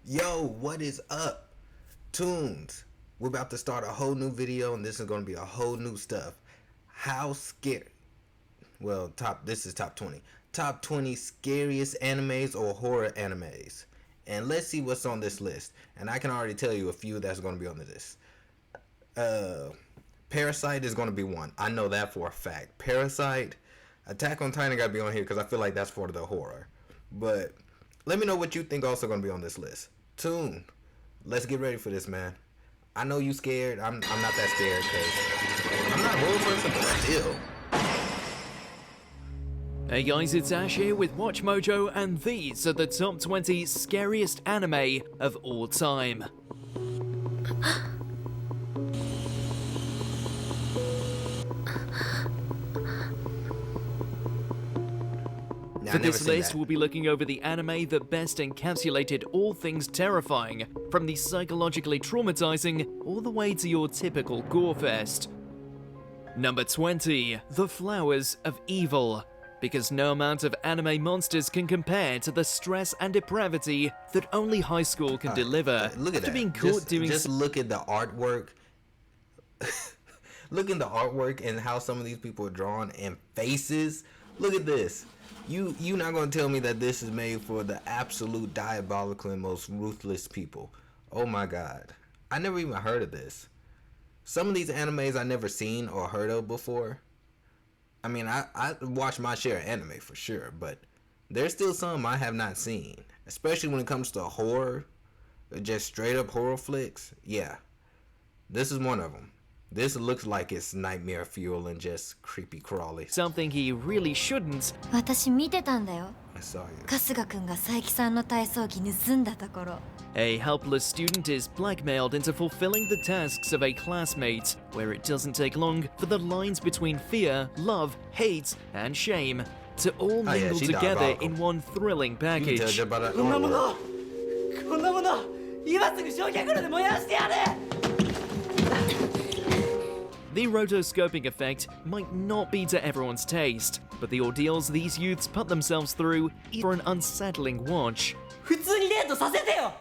Yo, what is up, Tunes? We're about to start a whole new video, and this is going to be a whole new stuff. How scary? Well, this is top 20. Top 20 scariest animes or horror animes. And let's see what's on this list. And I can already tell you a few that's going to be on the list. Parasyte is going to be one. I know that for a fact. Parasyte, Attack on Titan got to be on here because I feel like that's for the horror. But let me know what you think also going to be on this list. Tune, let's get ready for this, man. I know you scared. I'm not that scared because I'm not a horror person, but still. Hey guys, it's Ash here with Watch Mojo, and these are the top 20 scariest anime of all time. For this list, we'll be looking over the anime that best encapsulated all things terrifying, from the psychologically traumatizing all the way to your typical gore fest. Number 20, The Flowers of Evil. Because no amount of anime monsters can compare to the stress and depravity that only high school can deliver. Look at After that. being caught Just look at the artwork. Look at the artwork and how some of these people are drawn and faces. Look at this. You not gonna tell me that this is made for the absolute diabolical and most ruthless people. Oh my god. I never even heard of this. Some of these animes I never seen or heard of before. I mean, I watch my share of anime for sure, but there's still some I have not seen. Especially when it comes to horror, just straight up horror flicks. Yeah, this is one of them. This looks like it's nightmare fuel and just creepy crawly. Something he really shouldn't. 私見てたんだよ。 I saw you. 春日くんが佐伯さんの体操着盗んだところ。 A helpless student is blackmailed into fulfilling the tasks of a classmate, where it doesn't take long for the lines between fear, love, hate, and shame to all mingle together in one thrilling package. The rotoscoping effect might not be to everyone's taste, but the ordeals these youths put themselves through are an unsettling watch. 普通にデートさせてよ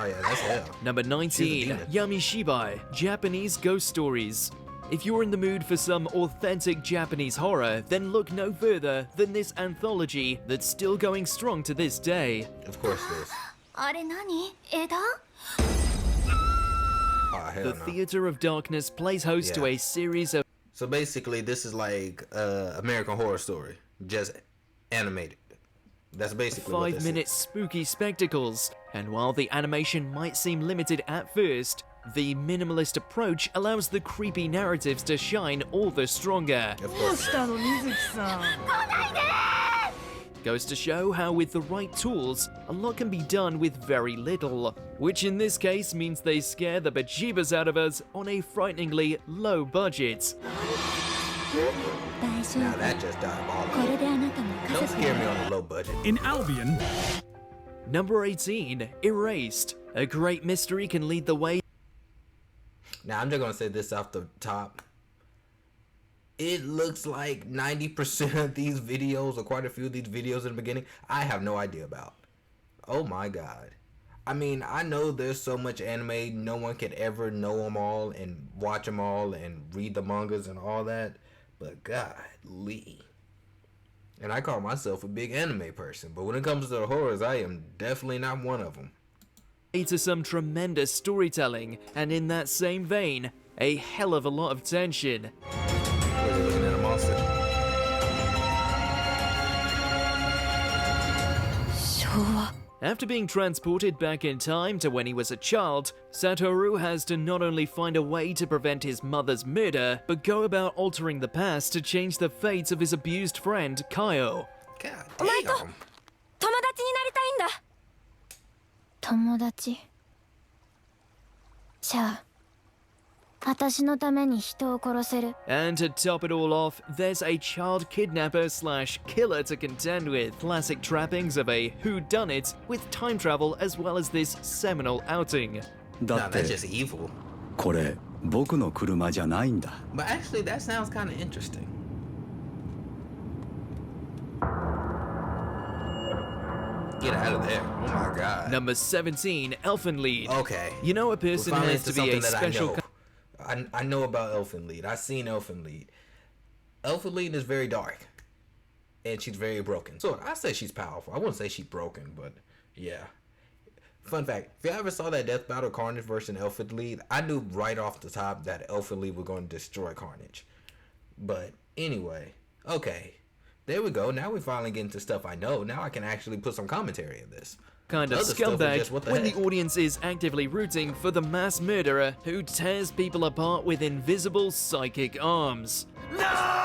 Oh yeah, that's hell. Number 19, Yamishibai, Japanese Ghost Stories. If you're in the mood for some authentic Japanese horror, then look no further than this anthology that's still going strong to this day. Of course it is. あれ何？枝？ Oh, hell The no. Theater of Darkness plays host to a series of So basically, this is like American Horror Story, just animated. That's basically what this 5-minute is. spooky spectacles, and while the animation might seem limited at first, the minimalist approach allows the creepy narratives to shine all the stronger. Of course. It is. Goes to show how with the right tools, a lot can be done with very little, which in this case means they scare the bejeebus out of us on a frighteningly low budget. Now that just diabolical. Don't scare me on a low budget. In Albion, Number 18, Erased. A great mystery can lead the way. Now I'm just gonna say this off the top. It looks like 90% of these videos, or quite a few of these videos in the beginning, I have no idea about. Oh my god. I mean, I know there's so much anime, no one could ever know them all and watch them all and read the mangas and all that. But golly. And I call myself a big anime person, but when it comes to the horrors, I am definitely not one of them. To some tremendous storytelling, and in that same vein, a hell of a lot of tension. Was he looking at a monster? 昭和。 After being transported back in time to when he was a child, Satoru has to not only find a way to prevent his mother's murder, but go about altering the past to change the fates of his abused friend, Kaio. God お前と damn. 友達になりたいんだ。友達。じゃあ、私のために人を殺せる。 And to top it all off, there's a child kidnapper slash killer to contend with. Classic trappings of a whodunit with time travel as well as this seminal outing. Nah, that's just evil. これ僕の車じゃないんだ。 But actually, that sounds kind of interesting. Get out of there. Oh my god. Number 17, Elfen Lead. Okay. You know a person has to be a special... I know about Elfen Lead. I've seen Elfen Lead. Elfen Lead is very dark. And she's very broken. So I say she's powerful. I wouldn't say she's broken, but yeah. Fun fact, if you ever saw that Death Battle Carnage version Elfen Lead, I knew right off the top that Elfen Lead was going to destroy Carnage. But anyway, okay. There we go. Now we finally get into stuff I know. Now I can actually put some commentary in this. Kind of scumbag when the audience is actively rooting for the mass murderer who tears people apart with invisible psychic arms. No!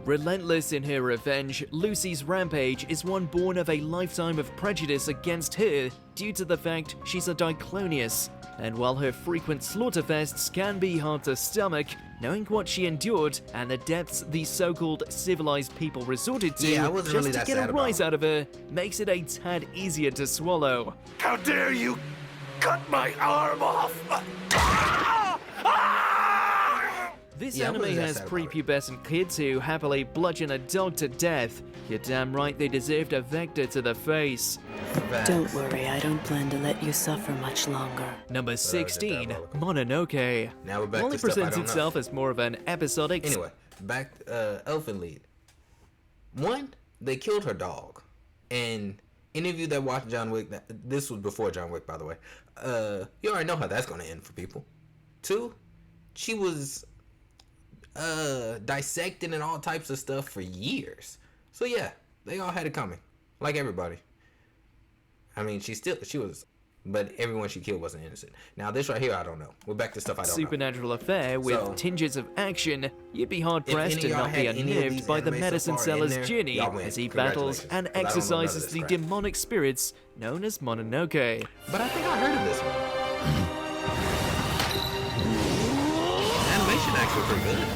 Relentless in her revenge, Lucy's rampage is one born of a lifetime of prejudice against her due to the fact she's a Diclonius. And while her frequent slaughterfests can be hard to stomach, knowing what she endured and the depths these so-called civilized people resorted to just to get a rise out of her makes it a tad easier to swallow. How dare you cut my arm off! This anime has prepubescent kids who happily bludgeon a dog to death. You're damn right they deserved a vector to the face. Don't worry, I don't plan to let you suffer much longer. Number 16, Mononoke. Now we're back only to stuff presents itself as more of an episodic... Anyway, back Elfen Lead. One, they killed her dog. And any of you that watched John Wick, this was before John Wick, by the way, you already know how that's going to end for people. Two, she was dissecting and all types of stuff for years. So yeah, they all had it coming, like everybody. I mean, she was, but everyone she killed wasn't innocent. Now this right here, I don't know. We're back to stuff I don't know. Supernatural affair with tinges of action. You'd be hard pressed to not be unnerved by the medicine seller's journey as he battles and exercises the demonic spirits known as Mononoke. But I think I heard of this one. Animation actually pretty good.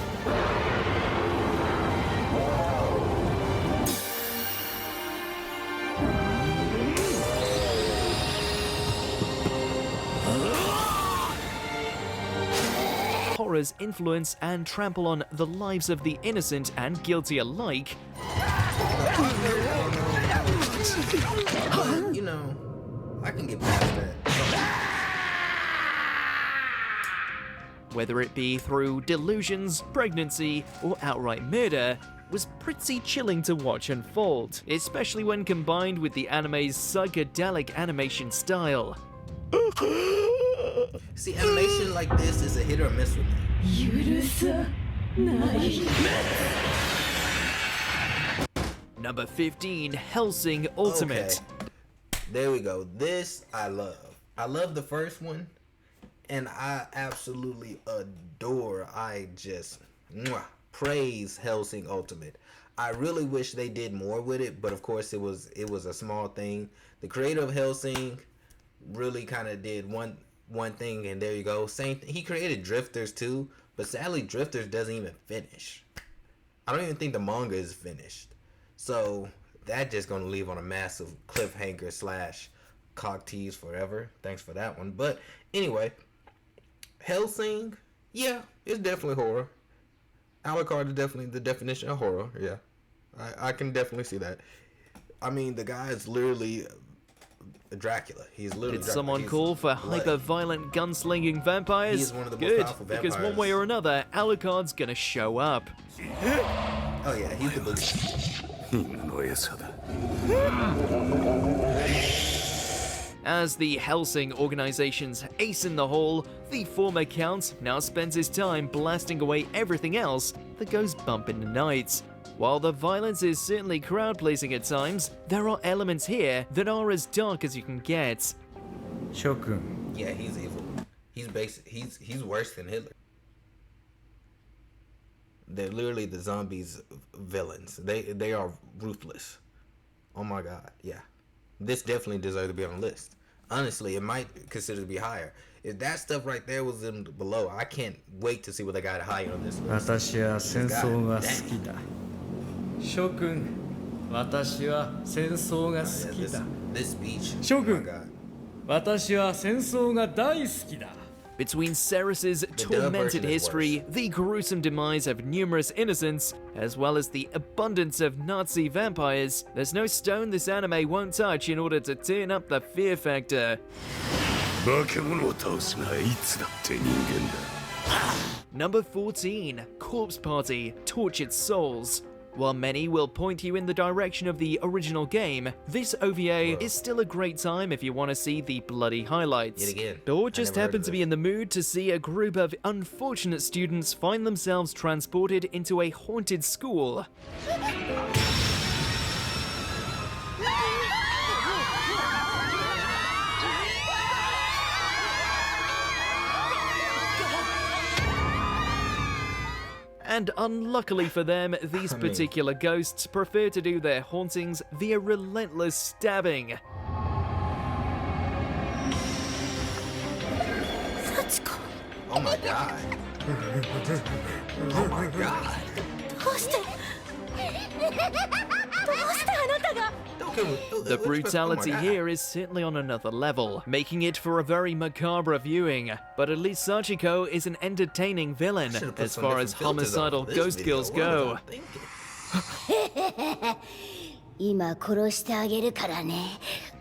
Horrors influence and trample on the lives of the innocent and guilty alike. You know, I can get past that. Whether it be through delusions, pregnancy, or outright murder, was pretty chilling to watch unfold, especially when combined with the anime's psychedelic animation style. See, animation like this is a hit or miss with me. Number 15, Hellsing Ultimate. Okay. There we go. This I love. I love the first one, and I absolutely adore. I just praise Hellsing Ultimate. I really wish they did more with it, but of course it was a small thing. The creator of Hellsing really kind of did one thing, and there you go. Same he created Drifters too, but sadly Drifters doesn't even finish. I don't even think the manga is finished, so that just gonna leave on a massive cliffhanger / cock tease forever. Thanks for that one. But anyway, Hellsing, yeah, it's definitely horror. Alucard is definitely the definition of horror. Yeah, I can definitely see that. I mean, the guy is literally Dracula. He's literally. Did someone call for hyper-violent gunslinging vampires? He's one of the most Good, powerful vampires. because one way or another, Alucard's gonna show up. Oh yeah, he's the boogie. As the Hellsing organization's ace in the hole, the former Count now spends his time blasting away everything else that goes bump in the night. While the violence is certainly crowd-pleasing at times, there are elements here that are as dark as you can get. Shogun. Yeah, he's evil. He's worse than Hitler. They're literally the zombies villains. They are ruthless. Oh my god, yeah. This definitely deserves to be on the list. Honestly, it might consider to be higher. If that stuff right there was in below, I can't wait to see what they got higher on this list. 私は戦争が好きだ。諸君、私は戦争が好きだ。This speech. 諸君、 oh my god. 私は戦争が大好きだ。Between Ceres's tormented history, the gruesome demise of numerous innocents, as well as the abundance of Nazi vampires, there's no stone this anime won't touch in order to turn up the fear factor. Number 14, Corpse Party, Tortured Souls. While many will point you in the direction of the original game, this OVA is still a great time if you want to see the bloody highlights. Or just happen to be in the mood to see a group of unfortunate students find themselves transported into a haunted school. And unluckily for them, these particular ghosts prefer to do their hauntings via relentless stabbing. Oh my god. Oh my god. The brutality here is certainly on another level, making it for a very macabre viewing, but at least Sachiko is an entertaining villain as far as homicidal ghost kills go.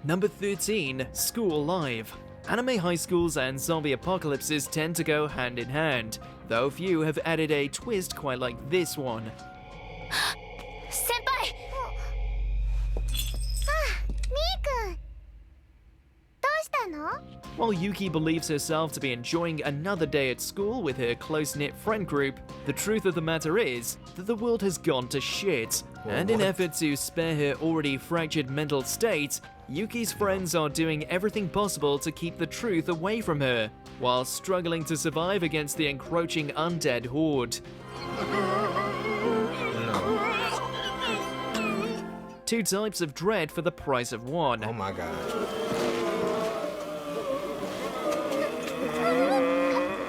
Number 13, School Live. Anime high schools and zombie apocalypses tend to go hand in hand, though few have added a twist quite like this one. Senpai! While Yuki believes herself to be enjoying another day at school with her close-knit friend group, the truth of the matter is that the world has gone to shit. And in effort to spare her already fractured mental state, Yuki's friends are doing everything possible to keep the truth away from her, while struggling to survive against the encroaching undead horde. Two types of dread for the price of one. Oh my god.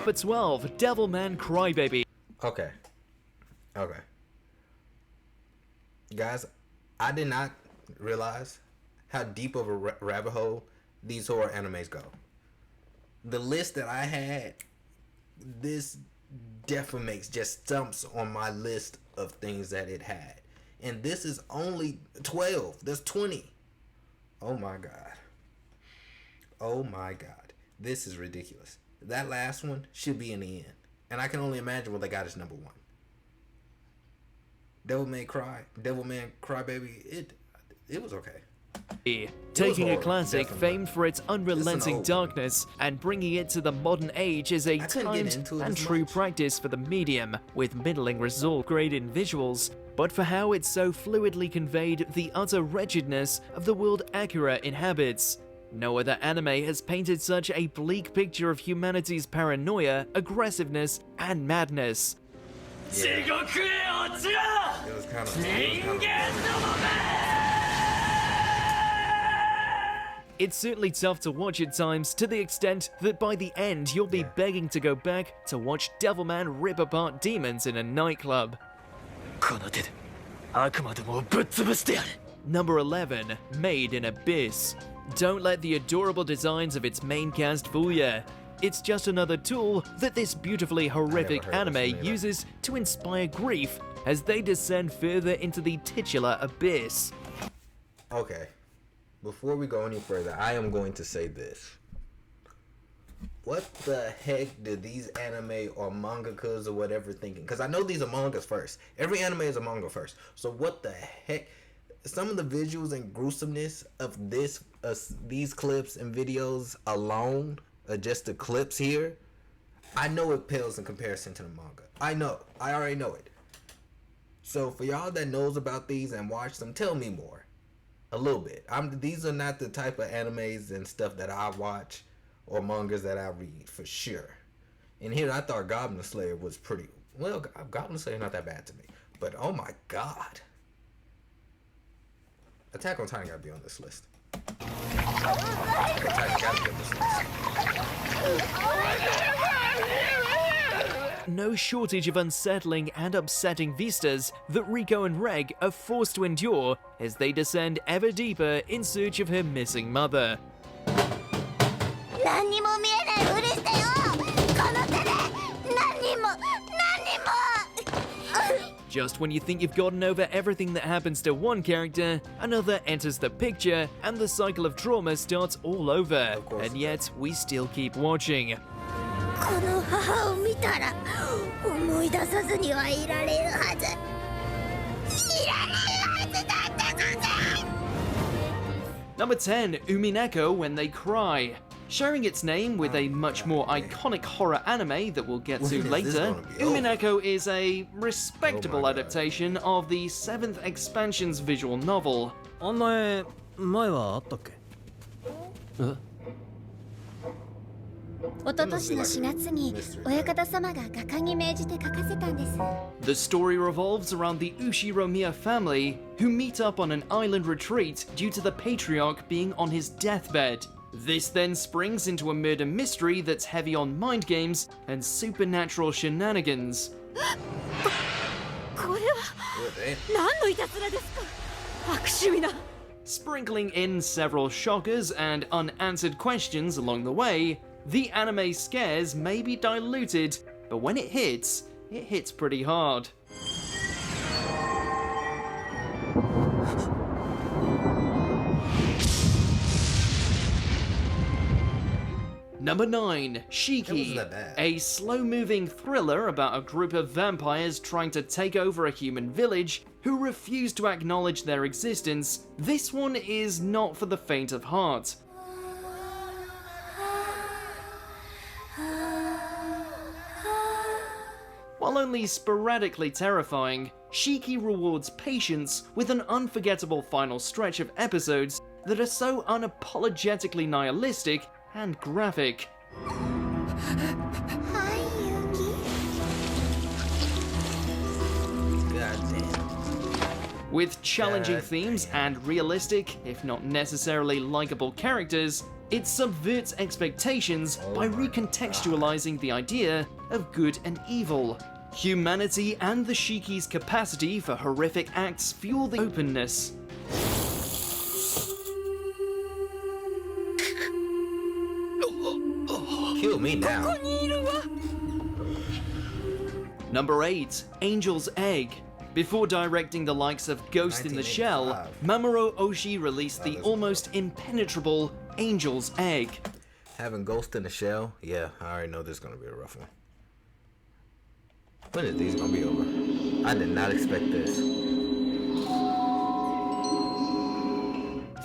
Number 12, Devilman Crybaby. Okay. Guys, I did not realize how deep of a rabbit hole these horror animes go. The list that I had, this definitely makes just stumps on my list of things that it had. And this is only 12. There's 20. Oh my god. Oh my god. This is ridiculous. That last one should be in the end. And I can only imagine what they got as number 1. Devilman Crybaby, it was okay. Taking a classic famed for its unrelenting darkness and bringing it to the modern age is a timed and true practice for the medium, with middling result great in visuals, but for how it so fluidly conveyed the utter wretchedness of the world Akira inhabits. No other anime has painted such a bleak picture of humanity's paranoia, aggressiveness, and madness. Yeah. It was kind of It's certainly tough to watch at times, to the extent that by the end you'll be begging to go back to watch Devilman rip apart demons in a nightclub. Number 11, Made in Abyss. Don't let the adorable designs of its main cast fool ya. It's just another tool that this beautifully horrific anime uses to inspire grief as they descend further into the titular abyss. Okay, before we go any further, I am going to say this. What the heck do these anime or mangakas or whatever thinking? Because I know these are mangas first. Every anime is a manga first. So what the heck? Some of the visuals and gruesomeness of these clips and videos alone, just the clips here, I know it pales in comparison to the manga. I already know it. So for y'all that knows about these and watch them, tell me more. A little bit. These are not the type of animes and stuff that I watch or mangas that I read, for sure. And here I thought Goblin Slayer was pretty, well, Goblin Slayer not that bad to me. But oh my god. Attack on Titan gotta be on this list. Attack on Titan gotta be on this list. No shortage of unsettling and upsetting vistas that Riko and Reg are forced to endure as they descend ever deeper in search of her missing mother. Just when you think you've gotten over everything that happens to one character, another enters the picture, and the cycle of trauma starts all over. And yet, we still keep watching. この母を見たら思い出さずにはいられるはず。いられるはずだったぞぜ。 Number 10, Umineko When They Cry. Sharing its name with a much more iconic horror anime that we'll get to later, Umineko is a respectable adaptation of the 7th expansion's visual novel. あんな絵前はあったっけ？え？一昨年の4月に親方様が画家に命じて書かせたんです。 The story revolves around the Ushiromiya family, who meet up on an island retreat due to the patriarch being on his deathbed. This then springs into a murder mystery that's heavy on mind games and supernatural shenanigans. これは何のいたずらですか？悪趣味な。 Sprinkling in several shockers and unanswered questions along the way, the anime scares may be diluted, but when it hits pretty hard. Number 9, Shiki, a slow-moving thriller about a group of vampires trying to take over a human village who refuse to acknowledge their existence. This one is not for the faint of heart. While only sporadically terrifying, Shiki rewards patience with an unforgettable final stretch of episodes that are so unapologetically nihilistic and graphic. Hi, Yuki. With challenging themes and realistic, if not necessarily likable characters, it subverts expectations by recontextualizing the idea of good and evil. Humanity and the Shiki's capacity for horrific acts fuel the openness. Kill me now. Number 8, Angel's Egg. Before directing the likes of Ghost in the Shell, Mamoru Oshii released the almost impenetrable Angel's Egg. Having Ghost in the Shell? Yeah, I already know this is gonna be a rough one. When is these gonna be over? I did not expect this.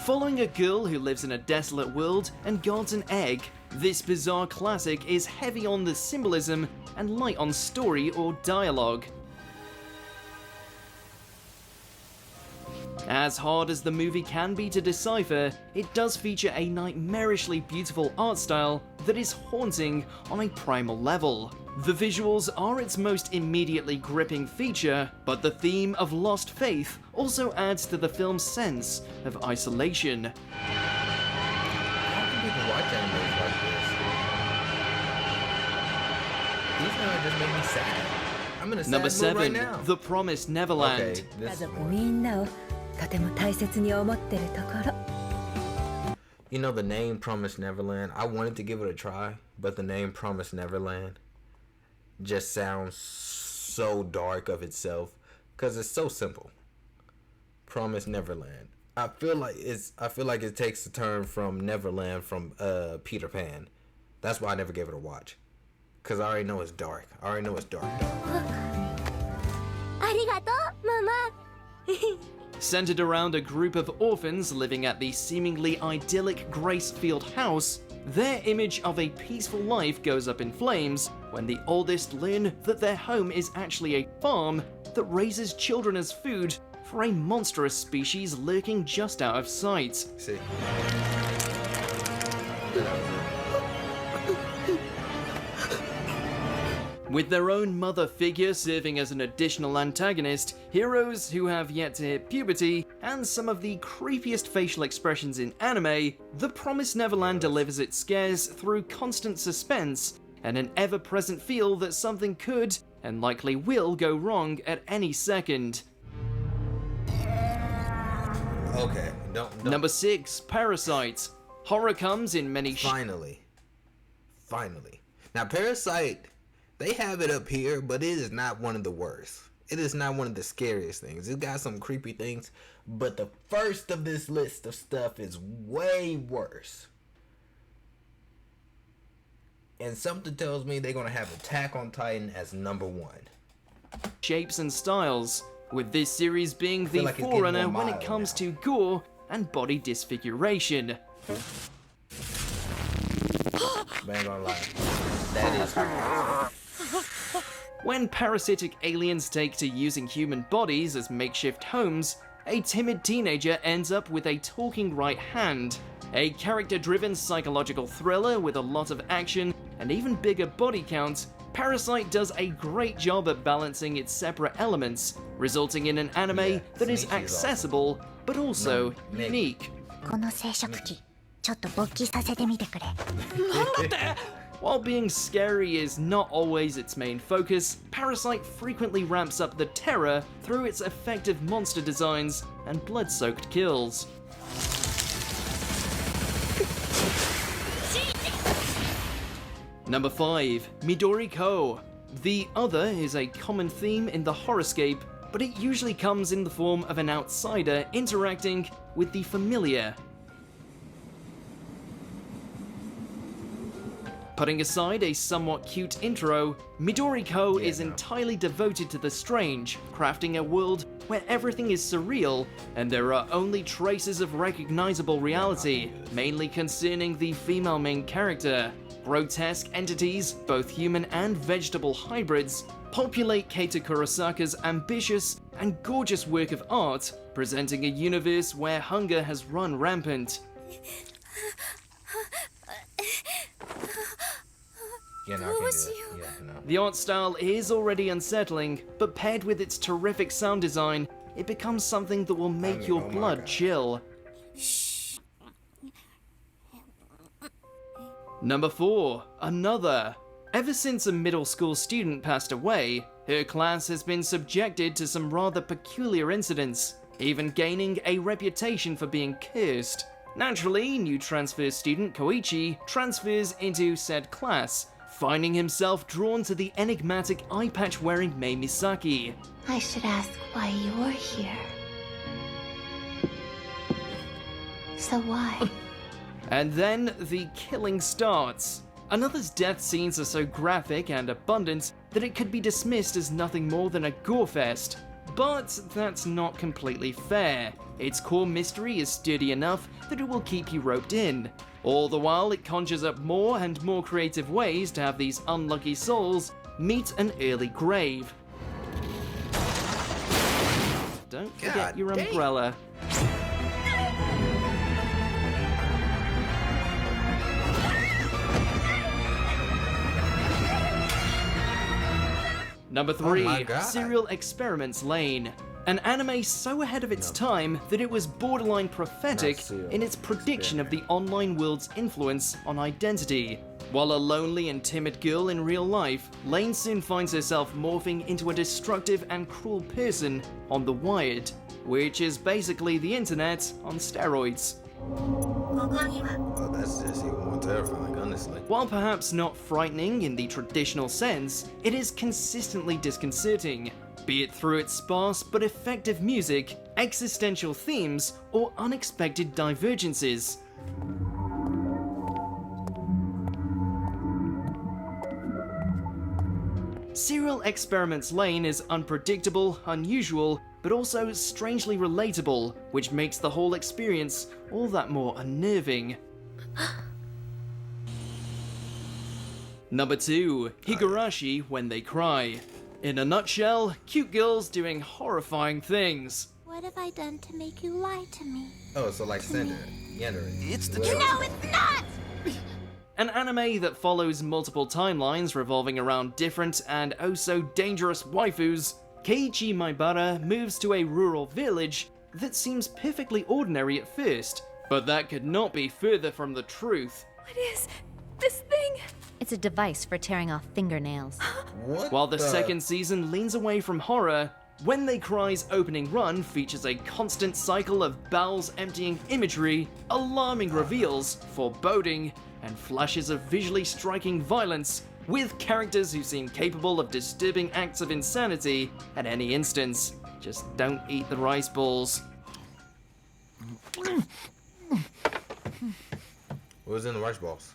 Following a girl who lives in a desolate world and guards an egg, this bizarre classic is heavy on the symbolism and light on story or dialogue. As hard as the movie can be to decipher, it does feature a nightmarishly beautiful art style that is haunting on a primal level. The visuals are its most immediately gripping feature, but the theme of lost faith also adds to the film's sense of isolation. How can people watch animes like this? These guys just make me sad. I'm in a sad Number mood 7, right now. The Promised Neverland. Okay, this is one. みんなをとても大切に思ってるところ。 You know the name Promised Neverland? I wanted to give it a try, but the name Promised Neverland just sounds so dark of itself because it's so simple. Promised Neverland. I feel like it takes the turn from Neverland from Peter Pan. That's why I never gave it a watch. Cause I already know it's dark. I already know it's dark. ありがとう、ママ。 Centered around a group of orphans living at the seemingly idyllic Gracefield house, their image of a peaceful life goes up in flames when the oldest learn that their home is actually a farm that raises children as food for a monstrous species lurking just out of sight. See. With their own mother figure serving as an additional antagonist, heroes who have yet to hit puberty, and some of the creepiest facial expressions in anime, The Promised Neverland delivers its scares through constant suspense and an ever-present feel that something could, and likely will, go wrong at any second. Okay, don't. Number 6, Parasyte. Horror comes in many Finally. Now, Parasyte, they have it up here, but it is not one of the worst. It is not one of the scariest things. It's got some creepy things, but the first of this list of stuff is way worse. And something tells me they're gonna have Attack on Titan as number 1. Shapes and stand, with this series being the like it's getting forerunner more when it mild comes now. to gore and body disfiguration. I ain't gonna lie. That is creepy. When parasitic aliens take to using human bodies as makeshift homes, a timid teenager ends up with a talking right hand. A character-driven psychological thriller with a lot of action and even bigger body count, Parasyte does a great job at balancing its separate elements, resulting in an anime that is Shinichi's accessible but also No, unique. この生殖器ちょっと勃起させてみてくれ While being scary is not always its main focus, Parasyte frequently ramps up the terror through its effective monster designs and blood-soaked kills. Number 5. Midori Ko. The other is a common theme in the horrorscape, but it usually comes in the form of an outsider interacting with the familiar. Putting aside a somewhat cute intro, Midori Ko is entirely devoted to the strange, crafting a world where everything is surreal and there are only traces of recognizable reality, mainly concerning the female main character. Grotesque entities, both human and vegetable hybrids, populate Keita Kurosaka's ambitious and gorgeous work of art, presenting a universe where hunger has run rampant. Yeah, no, I can't do it. Yeah, no. The art style is already unsettling, but paired with its terrific sound design, it becomes something that will make your oh my blood God. chill. Number 4. Another. Ever since a middle school student passed away, her class has been subjected to some rather peculiar incidents, even gaining a reputation for being cursed. Naturally, new transfer student Koichi transfers into said class, finding himself drawn to the enigmatic eye patch wearing Mei Misaki. I should ask why you're here. So why? And then the killing starts. Another's death scenes are so graphic and abundant that it could be dismissed as nothing more than a gore fest. But that's not completely fair. Its core mystery is sturdy enough that it will keep you roped in. All the while, it conjures up more and more creative ways to have these unlucky souls meet an early grave. Don't forget God your damn. umbrella. Number 3, my God. Serial Experiments Lane. An anime so ahead of its time that it was borderline prophetic Not Serial in its prediction of the online world's influence on identity. While a lonely and timid girl in real life, Lane soon finds herself morphing into a destructive and cruel person on The Wired, which is basically the internet on steroids. Oh, that's just even more terrifying, honestly. While perhaps not frightening in the traditional sense, it is consistently disconcerting, be it through its sparse but effective music, existential themes, or unexpected divergences. Serial Experiments Lane is unpredictable, unusual, but also strangely relatable, which makes the whole experience all that more unnerving. Number 2, Higurashi When They Cry. In a nutshell, cute girls doing horrifying things. What have I done to make you lie to me? Oh, so like Cinder. It's the Well, No, it's not! An anime that follows multiple timelines revolving around different and oh so dangerous waifus, Keiichi Maibara moves to a rural village that seems perfectly ordinary at first, but that could not be further from the truth. What is this thing? It's a device for tearing off fingernails. What While the second season leans away from horror, When They Cry's opening run features a constant cycle of bowels emptying imagery, alarming reveals, foreboding, and flashes of visually striking violence, with characters who seem capable of disturbing acts of insanity at any instance. Just don't eat the rice balls. What was in the rice balls?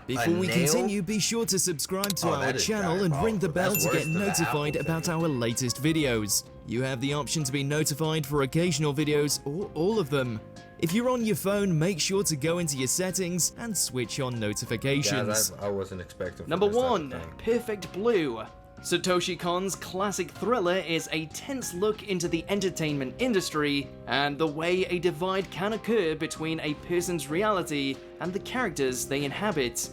Before we continue, be sure to subscribe to our channel and ring the bell to get notified about our latest videos. You have the option to be notified for occasional videos or all of them. If you're on your phone, make sure to go into your settings and switch on notifications. Guys, I wasn't expecting. Number 1, Perfect Blue. Satoshi Kon's classic thriller is a tense look into the entertainment industry and the way a divide can occur between a person's reality and the characters they inhabit.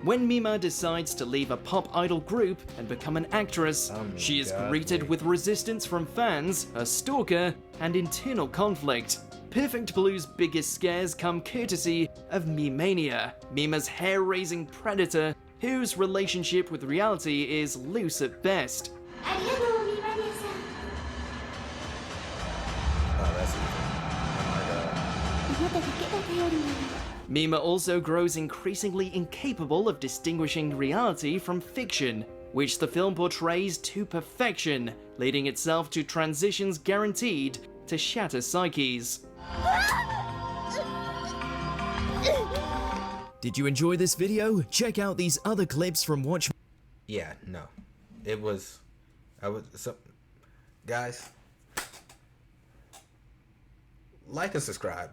When Mima decides to leave a pop idol group and become an actress, she is greeted with resistance from fans, a stalker, and internal conflict. Perfect Blue's biggest scares come courtesy of Mimania, Mima's hair-raising predator, whose relationship with reality is loose at best. Mima also grows increasingly incapable of distinguishing reality from fiction, which the film portrays to perfection, leading itself to transitions guaranteed to shatter psyches. Did you enjoy this video? Check out these other clips from Watch. Yeah, no. Guys, like and subscribe.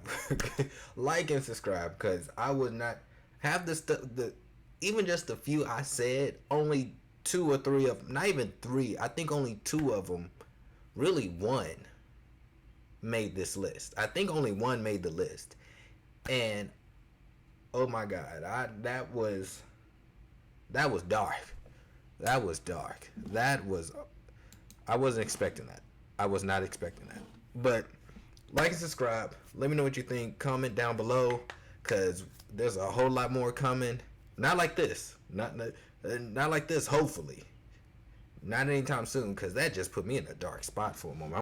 Like and subscribe, because I would not have even just the few I said, only 2 or 3 of them, not even 3, I think only 2 of them, really 1 made this list. I think only 1 made the list. And oh my god, that was dark. That was dark. I wasn't expecting that. I was not expecting that. But like and subscribe. Let me know what you think. Comment down below, because there's a whole lot more coming. Not like this. Not like this, hopefully. Not anytime soon, because that just put me in a dark spot for a moment.